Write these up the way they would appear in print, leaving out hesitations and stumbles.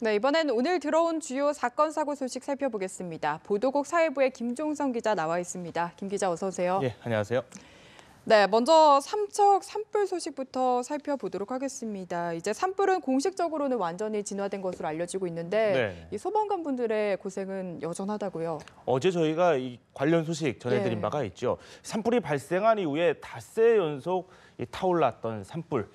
네, 이번엔 오늘 들어온 주요 사건 사고 소식 살펴보겠습니다. 보도국 사회부의 김종성 기자 나와 있습니다. 김 기자 어서 오세요. 예, 안녕하세요. 네, 먼저 삼척 산불 소식부터 살펴보도록 하겠습니다. 이제 산불은 공식적으로는 완전히 진화된 것으로 알려지고 있는데 이 소방관분들의 고생은 여전하다고요. 어제 저희가 이 관련 소식 전해드린 바가 있죠. 산불이 발생한 이후에 닷새 연속 타올랐던 산불.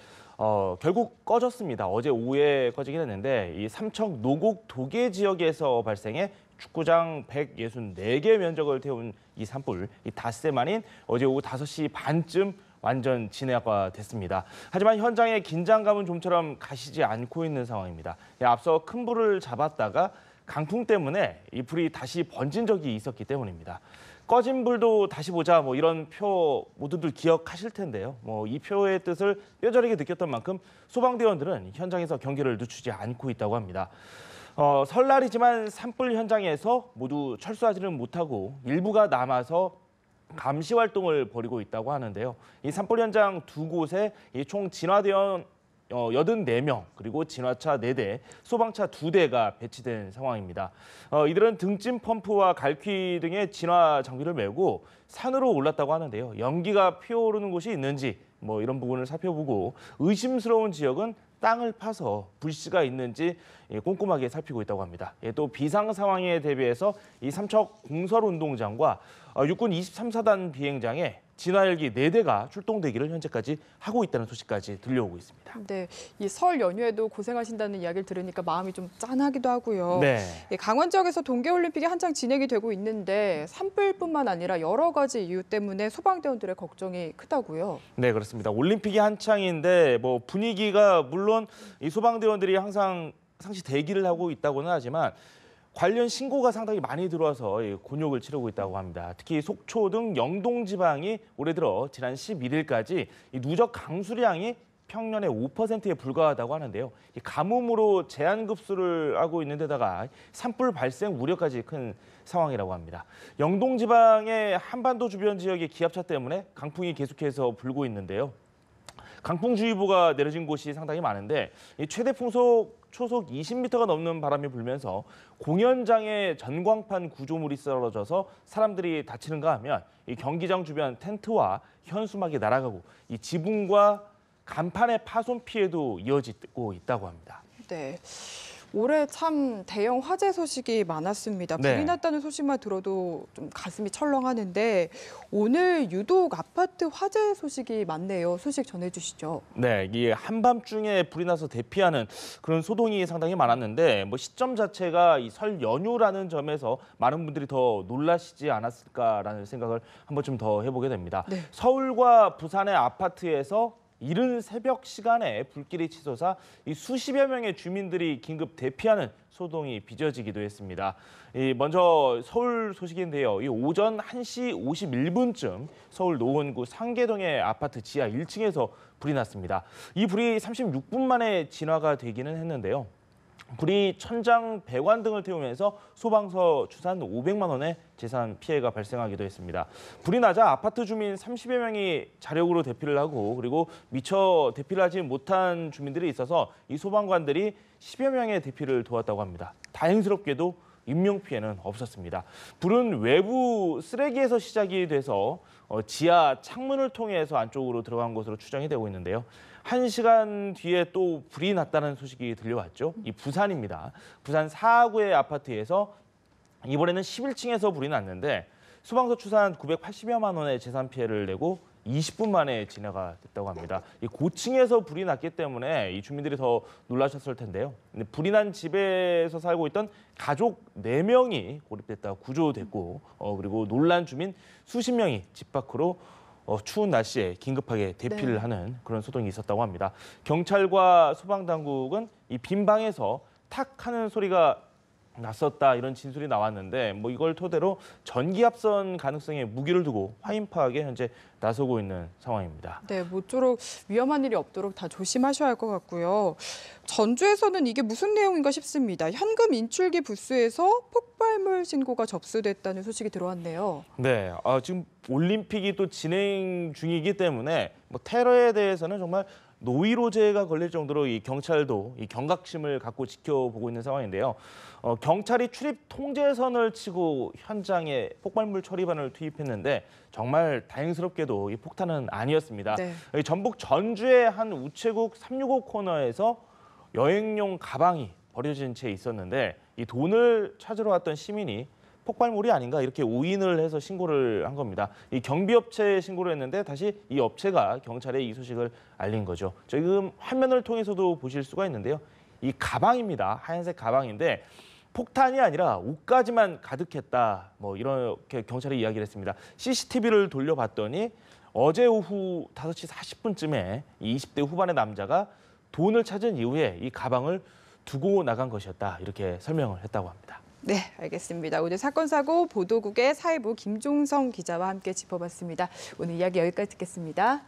결국 꺼졌습니다. 어제 오후에 꺼지긴 했는데 이 삼척 노곡 도계 지역에서 발생해 축구장 164개 면적을 태운 이 산불, 이 닷새 만인 어제 오후 5시 반쯤 완전 진화가 됐습니다. 하지만 현장의 긴장감은 좀처럼 가시지 않고 있는 상황입니다. 앞서 큰 불을 잡았다가 강풍 때문에 이 불이 다시 번진 적이 있었기 때문입니다. 꺼진 불도 다시 보자 이런 표 모두들 기억하실 텐데요. 이 표의 뜻을 뼈저리게 느꼈던 만큼 소방대원들은 현장에서 경계를 늦추지 않고 있다고 합니다. 설날이지만 산불 현장에서 모두 철수하지는 못하고 일부가 남아서 감시 활동을 벌이고 있다고 하는데요. 이 산불 현장 두 곳에 총 진화대원 84명, 그리고 진화차 4대, 소방차 2대가 배치된 상황입니다. 이들은 등짐 펌프와 갈퀴 등의 진화 장비를 메고 산으로 올랐다고 하는데요. 연기가 피어오르는 곳이 있는지 이런 부분을 살펴보고 의심스러운 지역은 땅을 파서 불씨가 있는지 꼼꼼하게 살피고 있다고 합니다. 또 비상 상황에 대비해서 이 삼척 공설운동장과 육군 23사단 비행장에 진화헬기 4대가 출동되기를 현재까지 하고 있다는 소식까지 들려오고 있습니다. 네, 이 설 연휴에도 고생하신다는 이야기를 들으니까 마음이 좀 짠하기도 하고요. 네. 강원 지역에서 동계올림픽이 한창 진행이 되고 있는데 산불뿐만 아니라 여러 가지 이유 때문에 소방대원들의 걱정이 크다고요. 네, 그렇습니다. 올림픽이 한창인데 분위기가 물론 이 소방대원들이 항상 상시 대기를 하고 있다고는 하지만 관련 신고가 상당히 많이 들어와서 곤욕을 치르고 있다고 합니다. 특히 속초 등 영동 지방이 올해 들어 지난 11일까지 누적 강수량이 평년의 5%에 불과하다고 하는데요. 이 가뭄으로 제한급수를 하고 있는 데다가 산불 발생 우려까지 큰 상황이라고 합니다. 영동 지방의 한반도 주변 지역의 기압차 때문에 강풍이 계속해서 불고 있는데요. 강풍주의보가 내려진 곳이 상당히 많은데 이 최대 풍속 초속 20m가 넘는 바람이 불면서 공연장의 전광판 구조물이 쓰러져서 사람들이 다치는가 하면 이 경기장 주변 텐트와 현수막이 날아가고 이 지붕과 간판의 파손 피해도 이어지고 있다고 합니다. 네. 올해 참 대형 화재 소식이 많았습니다. 불이 났다는 소식만 들어도 좀 가슴이 철렁하는데 오늘 유독 아파트 화재 소식이 많네요. 소식 전해주시죠. 네, 이 한밤중에 불이 나서 대피하는 그런 소동이 상당히 많았는데 시점 자체가 이 설 연휴라는 점에서 많은 분들이 더 놀라시지 않았을까라는 생각을 한 번쯤 더 해보게 됩니다. 네. 서울과 부산의 아파트에서 이른 새벽 시간에 불길이 치솟아 이 수십여 명의 주민들이 긴급 대피하는 소동이 빚어지기도 했습니다. 먼저 서울 소식인데요. 이 오전 1시 51분쯤 서울 노원구 상계동의 아파트 지하 1층에서 불이 났습니다. 이 불이 36분 만에 진화가 되기는 했는데요. 불이 천장, 배관 등을 태우면서 소방서 추산 500만 원의 재산 피해가 발생하기도 했습니다. 불이 나자 아파트 주민 30여 명이 자력으로 대피를 하고 그리고 미처 대피를 하지 못한 주민들이 있어서 이 소방관들이 10여 명의 대피를 도왔다고 합니다. 다행스럽게도 인명 피해는 없었습니다. 불은 외부 쓰레기에서 시작이 돼서 지하 창문을 통해서 안쪽으로 들어간 것으로 추정이 되고 있는데요. 1시간 뒤에 또 불이 났다는 소식이 들려왔죠. 이 부산입니다. 부산 사구의 아파트에서 이번에는 11층에서 불이 났는데 소방서 추산 980여만 원의 재산 피해를 내고 20분 만에 진화가 됐다고 합니다. 이 고층에서 불이 났기 때문에 이 주민들이 더 놀라셨을 텐데요. 불이 난 집에서 살고 있던 가족 4명이 고립됐다가 구조됐고 그리고 놀란 주민 수십 명이 집 밖으로 추운 날씨에 긴급하게 대피를 하는 그런 소동이 있었다고 합니다. 경찰과 소방당국은 이 빈 방에서 탁 하는 소리가 났었다 이런 진술이 나왔는데 이걸 토대로 전기압선 가능성에 무기를 두고 화인 파악에 현재 나서고 있는 상황입니다. 네, 모쪼록 위험한 일이 없도록 다 조심하셔야 할 것 같고요. 전주에서는 이게 무슨 내용인가 싶습니다. 현금 인출기 부스에서 폭발물 신고가 접수됐다는 소식이 들어왔네요. 네, 지금 올림픽이 또 진행 중이기 때문에 테러에 대해서는 정말 노이로제가 걸릴 정도로 이 경찰도 이 경각심을 갖고 지켜보고 있는 상황인데요. 경찰이 출입 통제선을 치고 현장에 폭발물 처리반을 투입했는데 정말 다행스럽게도 이 폭탄은 아니었습니다. 네. 전북 전주의 한 우체국 365 코너에서 여행용 가방이 버려진 채 있었는데 이 돈을 찾으러 왔던 시민이 폭발물이 아닌가 이렇게 오인을 해서 신고를 한 겁니다. 이 경비업체에 신고를 했는데 다시 이 업체가 경찰에 이 소식을 알린 거죠. 지금 화면을 통해서도 보실 수가 있는데요. 이 가방입니다. 하얀색 가방인데 폭탄이 아니라 옷까지만 가득했다. 뭐 이렇게 경찰이 이야기를 했습니다. CCTV를 돌려봤더니 어제 오후 5시 40분쯤에 이 20대 후반의 남자가 돈을 찾은 이후에 이 가방을 두고 나간 것이었다. 이렇게 설명을 했다고 합니다. 네, 알겠습니다. 오늘 사건 사고 보도국의 사회부 김종성 기자와 함께 짚어봤습니다. 오늘 이야기 여기까지 듣겠습니다.